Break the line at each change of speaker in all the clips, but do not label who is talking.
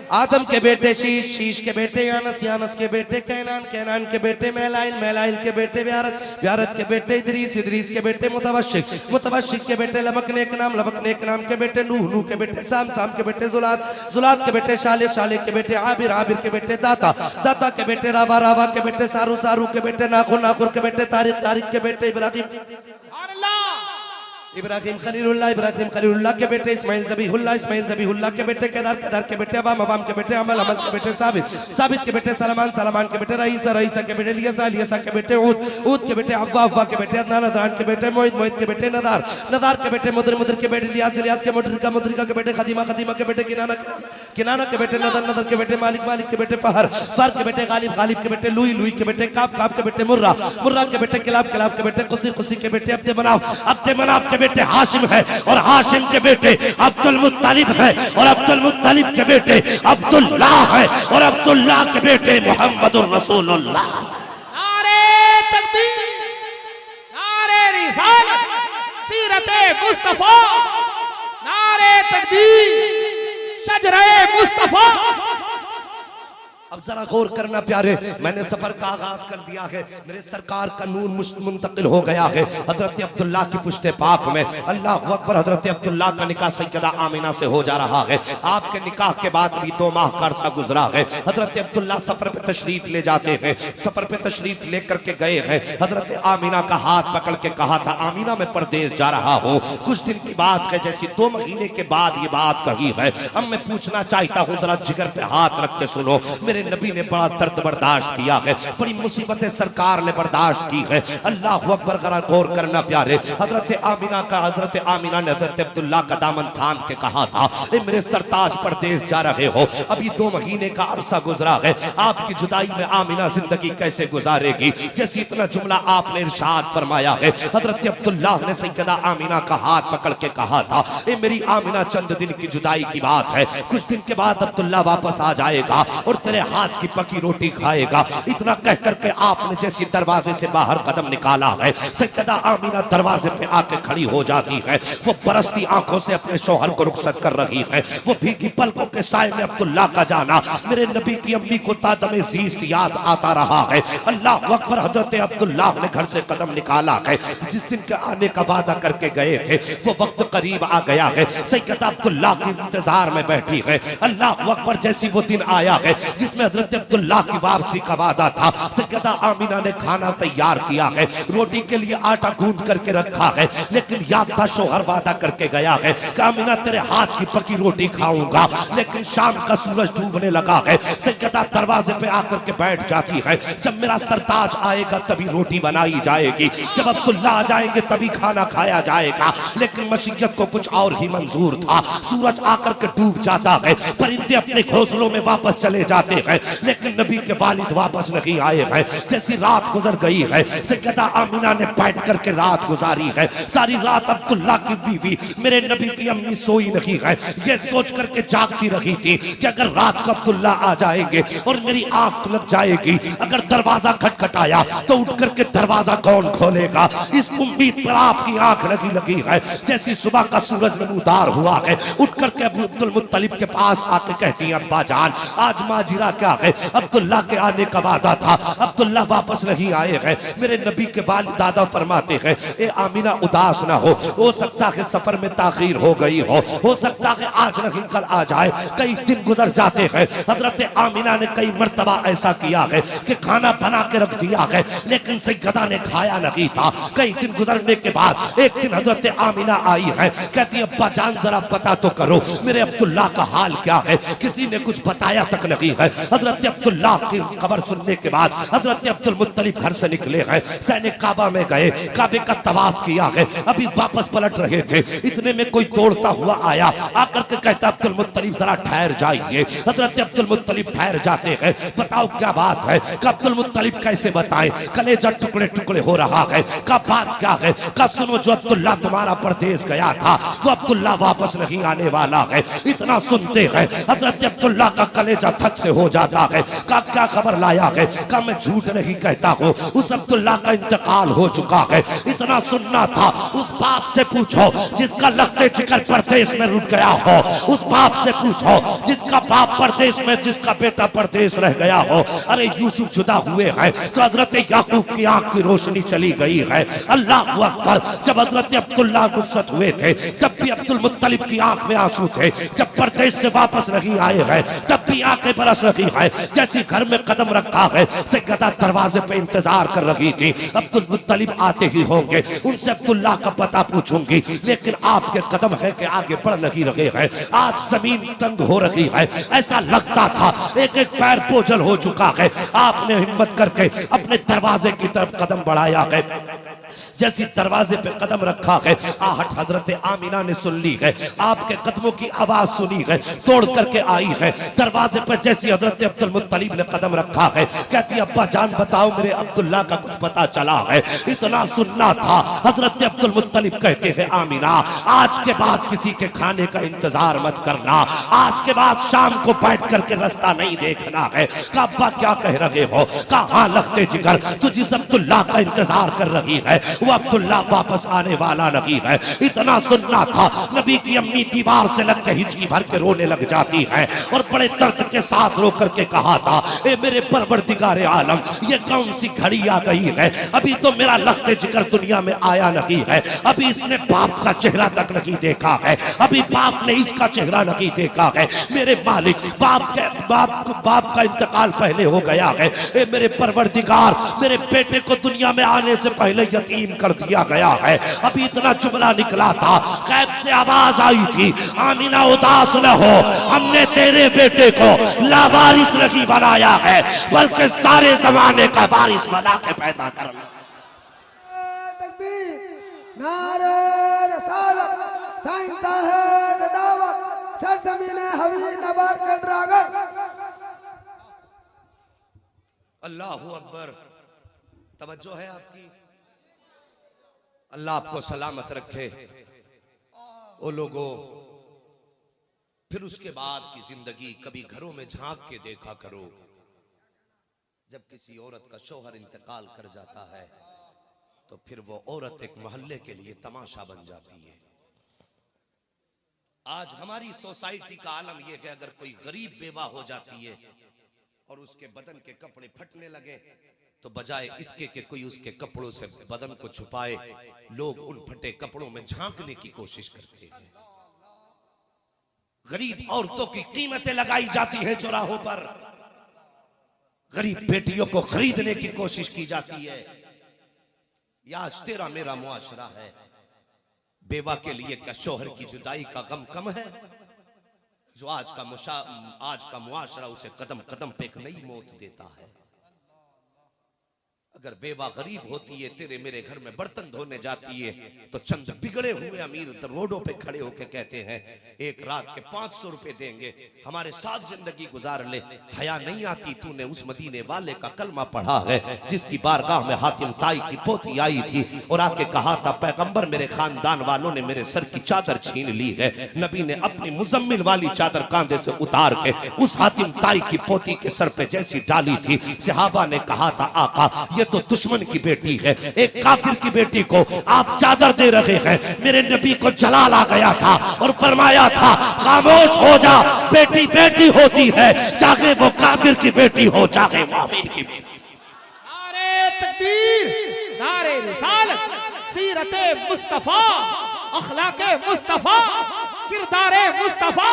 आदम के बेटे शीश, शीश के बेटे यानस, यानस के बेटे कैनान, कैनान के बेटे मैलाइल, मैलाइल के बेटे व्यारत, व्यारत के बेटे इदरीस, इदरीस के बेटे मुतवशिक, मुतवशिक के बेटे लबक नेक नाम, लबक नेक नाम के बेटे नूह, नूह के बेटे साम, साम के बेटे जुलात, जुलात के बेटे शालिक, शालिक के बेटे आबिर, आबिर के बेटे दाता, दाता के बेटे रावा, रावा के बेटे सारू, सारू के बेटे नाखुर, नाखुर के बेटे तारिक, तारिक के बेटे इब्राहिम, इब्राहिम खलीलुल्लाह, इब्राहिम खलीलुल्लाह के बेटे इस्माइल ज़बीहुल्लाह, इस्माइल ज़बीहुल्लाह के बेटे केदार, केदार के बेटे अवाम, अवाम के बेटे अमल, अमल के बेटे साबित, साबित के बेटे सलमान, सलमान के बेटे रईसा, रईसा के बेटे लियसा, लियसा के बेटे ऊद, ऊद के बेटे अव्वा, अव्वा के बेटे अदनान, अदनान के बेटे मोहित, मोहित के बेटे नदार, नदार के बेटे मुद्र, मुद्र के बेटे लियास, लियास के मुद्रिका, मुद्रिका के बेटे खदीमा, खदीमा के बेटे किनाना, किनाना के बेटे नदर, नदर के बेटे मालिक, मालिक के बेटे फहर, फहर के बेटे गालिब, गालिब के बेटे लुई, लुई के बेटे काब, काब के बेटे मुर्रा, मुर्रा के बेटे किलाब, किलाब के बेटे कुसी, कुसी के बेटे अब्दे मनाफ, अब्दे मनाफ के बेटे हाशिम है और हाशिम के बेटे अब्दुल मुत्तलिब है और अब्दुल मुत्तलिब के बेटे अब्दुल्लाह है और अब्दुल्लाह के बेटे मुहम्मदुर रसूलुल्लाह।
नारे तकबीर, नारे रिसालत, सीरते मुस्तफा, नारे तकबीर, शजरे मुस्तफा।
अब जरा गौर करना प्यारे, मैंने सफर का आगाज कर दिया है, मेरे सरकार का नूर मुंतकिल हो गया है हजरत अब्दुल्लाह की पुश्ते पाक में। अल्लाह अकबर। हजरत अब्दुल्लाह का निकाह सैयदा आमिना से हो जा रहा है। आपके निकाह के बाद भी 2 माह का अरसा गुजरा है। हजरत अब्दुल्लाह सफर पे तशरीफ ले जाते हैं, सफर पे तशरीफ लेकर के गए हैं। हजरत आमिना का हाथ पकड़ के कहा था, आमिना मैं परदेश जा रहा हूँ। कुछ दिन की बात है, जैसी 2 महीने के बाद ये बात कही है। अब मैं पूछना चाहता हूँ, जरा जिगर पे हाथ रख के सुनो, मेरे नबी ने बड़ा दर्द बर्दाश्त किया है, बड़ी मुसीबतें सरकार ने बर्दाश्त की है। अल्लाह अकबर। जरा गौर करना प्यारे, हजरत आमिना ने हजरत अब्दुल्लाह का दामन थाम के कहा था, ए मेरे सरताज परदेश जा रहे हो, अभी 2 महीने का अरसा गुजरा है, आपकी जुदाई में आमिना जिंदगी कैसे गुजारेगी। जैसे इतना जुमला आपने इरशाद फरमाया है, हजरत अब्दुल्लाह ने सैयदा आमिना का हाथ पकड़ के कहा था, ए मेरी आमिना चंद दिन की जुदाई की बात है, कुछ दिन के बाद अब्दुल्लाह वापस आ जाएगा और तेरे हाथ की पकी रोटी खाएगा। इतना कह करके आपने जैसी दरवाजे से बाहर कदम निकाला है, सैयदा आमिना दरवाजे पे आके खड़ी हो जाती है। वो बरसती आंखों से अपने शौहर को रुखसत कर रही है। वो भीगी पलकों के साए में अब्दुल्लाह का जाना मेरे नबी की अम्मी को तादमे जीस्त याद आता रहा है। अल्लाह अकबर। हजरत अब्दुल्लाह ने घर से कदम निकाला है, जिस दिन के आने का वादा करके गए थे वो वक्त करीब आ गया है। सैयदा अब्दुल्लाह के इंतजार में बैठी है। अल्लाह अकबर। जैसी वो दिन आया है जिसमें हजरत अब्दुल्लाह की वापसी का वादा था, सैयदा आमिना ने खाना तैयार किया है, रोटी के लिए आटा गूंद करके रखा है, लेकिन याद था शौहर वादा करके गया है कि आमिना तेरे हाथ की पकी रोटी खाऊंगा। लेकिन शाम का सूरज डूबने लगा है। सैयदा दरवाजे पे आकर के बैठ जाती है, जब मेरा सरताज आएगा तभी रोटी बनाई जाएगी, जब अब्दुल्लाह आ जाएंगे तभी खाना खाया जाएगा। लेकिन मशीयत को कुछ और ही मंजूर था। सूरज आकर के डूब जाता है, परिंदे अपने घोंसलों में वापस चले जाते हैं, लेकिन नबी के वालिद वापस नहीं आए हैं। जैसी रात गुजर गई है, सैयदा आमिना ने बैठ करके रात गुजारी है। सारी रात अब्दुल्लाह की बीवी मेरे नबी की अम्मी सोई नहीं है। ये सोच करके जागती रही थी कि अगर रात को अब्दुल्लाह आ जाएंगे और मेरी आंख लग जाएगी, अगर दरवाजा खटखटाया तो उठ करके दरवाजा कौन खोलेगा। इस उम्मीद पर आपकी आंख लगी लगी है। जैसी सुबह का सूरज नमूदार हुआ है, उठ करके अब्दुल मुत्तलिब के पास आके कहती है, अब्बा जान आज माजिरा क्या है, अब्दुल्लाह के आने का वादा था, अब्दुल्लाह वापस नहीं आए हैं। मेरे नबी के वालिद दादा फरमाते हैं, ए आमिना उदास ना हो सकता है सफर में ताखीर हो गई हो सकता है आज नहीं कल आ जाए। कई दिन गुजर जाते हैं। हजरत आमिना ने कई मर्तबा ऐसा किया है कि खाना बना के रख दिया है, लेकिन सैयदा ने खाया नहीं था। कई दिन गुजरने के बाद एक दिन हजरत आमिना आई है, कहती अब्बा जान जरा पता तो करो मेरे अब्दुल्लाह का हाल क्या है, किसी ने कुछ बताया तक नहीं है। हजरत अब्दुल्लाह की खबर सुनने के बाद हजरत अब्दुल मुत्तलिब घर से निकले हैं, सैनिक काबा में गए, काबे का तवाफ किया है, अभी वापस पलट रहे थे, इतने में कोई दौड़ता हुआ आया, आकर के कहता अब्दुल मुत्तलिब जरा ठहर जाइए। हजरत अब्दुल मुत्तलिब ठहर जाते हैं। बताओ क्या बात है? कि अब्दुल मुत्तलिब कैसे बताएं, कलेजा टुकड़े टुकड़े हो रहा है। का बात क्या है? का सुनो जो अब्दुल्लाह तुम्हारा परदेश गया था वो अब्दुल्लाह वापस नहीं आने वाला है। इतना सुनते हैं हजरत अब्दुल्लाह का कलेजा थक से हो जाता है। का क्या खबर लाया है? का मैं झूठ नहीं कहता हूँ, उस अब्दुल्ला का इंतकाल हो चुका है। इतना सुनना था, उस बाप से पूछो जिसका लखते जिगर परदेश में रुक गया हो, उस बाप से पूछो जिसका बाप परदेश में, जिसका बेटा परदेश रह गया हो। अरे यूसुफ जुदा हुए हैं तो हजरत याकूब की आंख की रोशनी चली गई है। अल्लाह अकबर। जब हजरत अब्दुल्ला रुखसत हुए थे तब भी अब्दुल मुत्तलिब की आंख में आंसू थे। जब परदेश से वापस नहीं आए हैं तब भी आंखें बरस रही है। जैसी घर में कदम रखा है से गदा दरवाजे पे इंतजार कर रही थी, अब्दुल मुत्तलिब आते ही होंगे, उनसे अब्दुल्ला का पता पूछूंगी। लेकिन आपके कदम है कि आगे बढ़ नहीं रहे हैं। आज जमीन तंग हो रही है, ऐसा लगता था एक एक पैर बोझल हो चुका है। आपने हिम्मत करके अपने दरवाजे की तरफ कदम बढ़ाया है। जैसी दरवाजे पे कदम रखा है, आहट हजरत आमिना ने सुन ली है, आपके कदमों की आवाज सुनी है, तोड़ करके आई है। दरवाजे पर जैसी हजरत अब्दुल मुत्तलिब ने कदम रखा है, कहती अब्बा जान बताओ मेरे अब्दुल्ला का कुछ पता चला है? इतना सुनना था। हजरत अब्दुल मुत्तलिब कहते हैं आमिना आज के बाद किसी के खाने का इंतजार मत करना, आज के बाद शाम को बैठ करके रास्ता नहीं देखना है। का अब्बा क्या कह रहे हो? कहा लखते जिगर तू जिस अब्दुल्ला का इंतजार कर रही है वो अब्दुल्ला वापस आने वाला नहीं है। इतना सुनना था। नबी की अम्मी दीवार से लग के हिचकी भर के रोने लग जाती है और बड़े दर्द के साथ रो करके कहा था ए मेरे परवरदिगारे आलम ये कौन सी घड़ी आ गई है? अभी तो मेरा लखते जिगर दुनिया में आया नहीं है, अभी इसने बाप का चेहरा तक नहीं देखा है, अभी बाप ने इसका चेहरा नहीं देखा है। मेरे मालिक बाप का इंतकाल पहले हो गया है। ए मेरे परवरदिगार मेरे बेटे को दुनिया में आने से पहले यतीम कर दिया गया है। अभी इतना जुमला निकला था, कैब से आवाज आई थी आमिना उदास न हो, हमने तेरे बेटे को लावारिस नहीं बनाया है बल्कि सारे जमाने का वारिस बना के पैदा करना।
नारे रसालत साईं साहेब दावत सरजमीने हवी नवार कंडरागर।
अल्लाहू अकबर। तवज्जो है आपकी? अल्लाह आपको सलामत रखे। ओ लोगों, फिर उसके बाद की जिंदगी कभी घरों में झांक के देखा करो। जब किसी औरत का शौहर इंतकाल कर जाता है तो फिर वो औरत एक मोहल्ले के लिए तमाशा बन जाती है। आज हमारी सोसाइटी का आलम यह है, अगर कोई गरीब बेवा हो जाती है और उसके बदन के कपड़े फटने लगे तो बजाय इसके कि कोई उसके कपड़ों से बदन को छुपाए, लोग उन फटे कपड़ों में झांकने की कोशिश करते हैं। गरीब औरतों की कीमतें लगाई जाती हैं चौराहों पर, गरीब बेटियों को खरीदने की कोशिश की जाती है। यह आज तेरा मेरा मुआशरा है। बेवा के लिए क्या शौहर की जुदाई का गम कम है? जो आज का मुआशरा उसे कदम कदम पे एक नई मौत देता है। अगर बेवा गरीब होती है, तेरे मेरे घर में बर्तन धोने जाती है तो चंद बिगड़े हुए अमीर रोडों पे खड़े होके कहते हैं एक रात के 500 रुपए देंगे, हमारे साथ जिंदगी गुजार ले। हया नहीं आती? तूने उस मदीने वाले का कलमा पढ़ा है जिसकी बारगाह में हातिम ताई की पोती आई थी और आके कहा था पैगंबर मेरे खानदान वालों ने मेरे सर की चादर छीन ली है। नबी ने अपनी मुजम्मिल वाली चादर कांधे से उतार के उस हातिम ताई की पोती के सर पे जैसी डाली थी, सहाबा ने कहा था आका ये तो दुश्मन की बेटी है, एक काफिर की बेटी को आप चादर दे रहे हैं। मेरे नबी को जलाल आ गया था और फरमाया था खामोश हो जा, बेटी बेटी होती है, चाहे वो काफिर की बेटी हो चाहे मोमिन की बेटी।
नारे तकबीर, नारे रिसालत, सीरते मुस्तफा, अखलाके मुस्तफा, किरदारे मुस्तफा।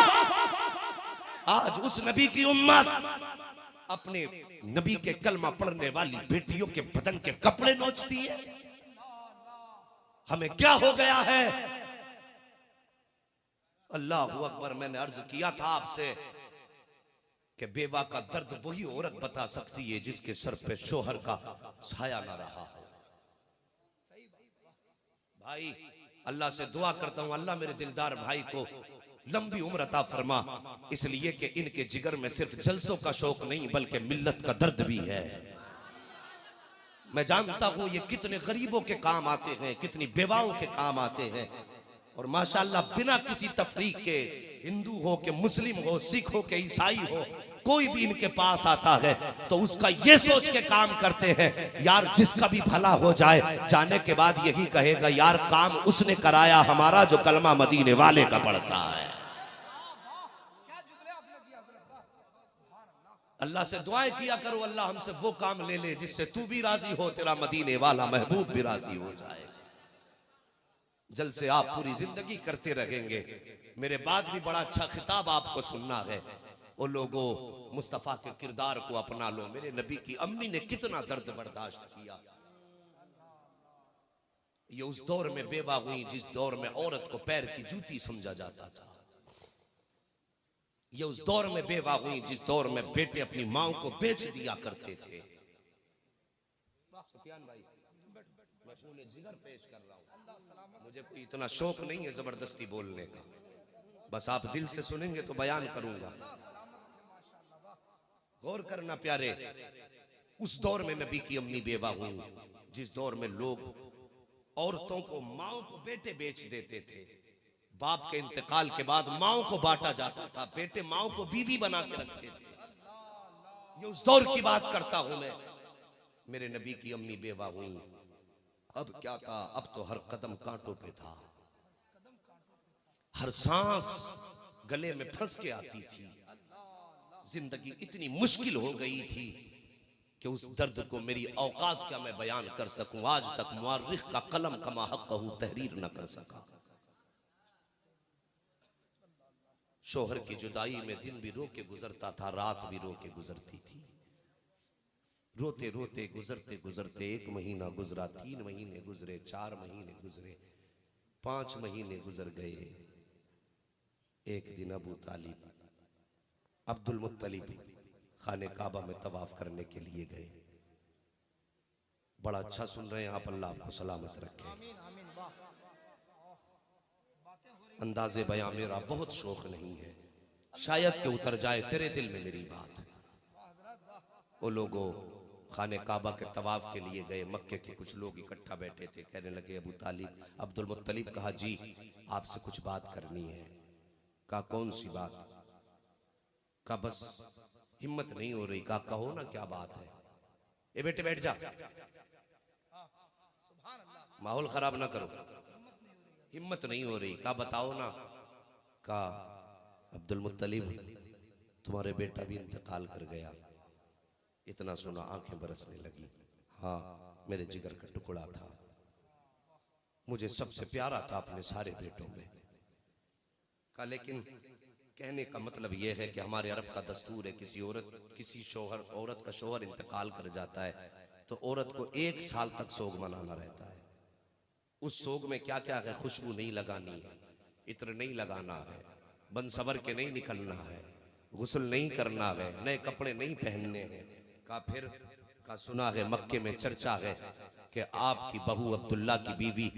आज उस नबी की उम्मत अपने नबी के कलमा पढ़ने वाली बेटियों के बदन के कपड़े नोचती है। हमें क्या हो गया है? अल्लाह अकबर। मैंने अर्ज किया था आपसे कि बेवा का दर्द वही औरत बता सकती है जिसके सर पे शोहर का साया ना रहा हो। भाई अल्लाह से दुआ करता हूं अल्लाह मेरे दिलदार भाई को लंबी उम्र अता फरमा, इसलिए कि इनके जिगर में सिर्फ जलसों का शौक नहीं बल्कि मिल्लत का दर्द भी है। मैं जानता हूं ये कितने गरीबों के काम आते हैं, कितनी बेवाओं के काम आते हैं और माशाअल्लाह बिना किसी तफरीक के, हिंदू हो के मुस्लिम हो, सिख हो के ईसाई हो, कोई भी इनके पास आता है तो उसका ये सोच के काम करते हैं यार जिसका भी भला हो जाए, जाने के बाद यही कहेगा यार काम उसने कराया हमारा जो कलमा मदीने वाले का पड़ता है। अल्लाह से दुआएं किया करो, अल्लाह हमसे वो काम ले ले जिससे तू भी राजी हो, तेरा मदीने वाला महबूब भी राजी हो जाए। जल से आप पूरी जिंदगी करते रहेंगे। मेरे बाद भी बड़ा अच्छा खिताब आपको सुनना है। वो लोगों मुस्तफा के किरदार को अपना लो। मेरे नबी की अम्मी ने कितना दर्द बर्दाश्त किया। ये उस दौर में बेवा हुई जिस दौर में औरत को पैर की जूती समझा जाता था। ये उस दौर में बेवा हुई जिस दौर में बेटे अपनी मां को बेच दिया करते थे। सुफियान भाई, मैं खून जिगर पेश कर रहा हूं, मुझे कोई इतना शौक नहीं है जबरदस्ती बोलने का, बस आप दिल से सुनेंगे तो बयान करूंगा। गौर करना प्यारे, उस दौर में नबी की अम्मी बेवा हुई जिस दौर में लोग औरतों को, माओ को बेटे बेच देते थे। बाप के इंतकाल के बाद माओ को बांटा जाता था, बेटे माओ को बीवी बना के रखते थे। ये उस दौर की बात करता हूं मैं। मेरे नबी की अम्मी बेवा हुई। अब क्या था, अब तो हर कदम कांटों पे था, हर सांस गले में फंस के आती थी। जिंदगी इतनी मुश्किल हो गई थी कि उस दर्द को मेरी औकात क्या मैं बयान कर सकूं। आज तक मुअर्रिख का कलम कमा हक़्क़हू तहरीर न कर सका। शोहर की जुदाई में दिन भी रो के गुजरता था, रात भी रो के गुजरती थी। रोते रोते गुजरते गुजरते 1 महीना गुजरा, 3 महीने गुजरे, 4 महीने गुजरे, 5 महीने गुजर गए। एक दिन अबू तालिब अब्दुल मुत्तलिब खाने काबा में तवाफ करने के लिए गए। बड़ा अच्छा सुन रहे हैं आप, अल्लाह आपको सलामत रखे। अंदाजे बयां मेरा बहुत शौक नहीं है, शायद कि उतर जाए तेरे दिल में मेरी बात। वो लोगों खाने काबा के तवाफ के लिए गए। मक्के के कुछ लोग इकट्ठा बैठे थे, कहने लगे अबू तालिब, अब्दुल मुत्तलिब कहा जी आपसे कुछ बात करनी है। कहा कौन सी बात? कहा बस हिम्मत नहीं हो रही। कहा कहो ना क्या बात है। ए बेटे बैठ जा, माहौल खराब ना करो, हिम्मत नहीं हो रही। कहा बताओ ना। कहा अब्दुल मुत्तलिब तुम्हारे बेटा भी इंतकाल कर गया। इतना सुना आंखें बरसने लगी। हाँ मेरे जिगर का टुकड़ा था, मुझे सबसे प्यारा था अपने सारे बेटों में। कहा लेकिन कहने का मतलब यह है कि हमारे अरब का दस्तूर है, किसी शोहर औरत का शोहर इंतकाल कर जाता है तो औरत को 1 साल तक सोग मनाना रहता है। उस सोग में क्या क्या है, खुशबू नहीं लगानी है, इत्र नहीं लगाना है, बन सवर के नहीं निकलना है, गुस्ल नहीं करना है, नए कपड़े नहीं पहनने हैं। का फिर का सुना है मक्के में चर्चा है कि आपकी बहू अब्दुल्ला की बीवी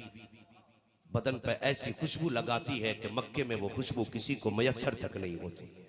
बदन पर ऐसी खुशबू लगाती है कि मक्के में वो खुशबू किसी को मयस्सर तक नहीं होती है।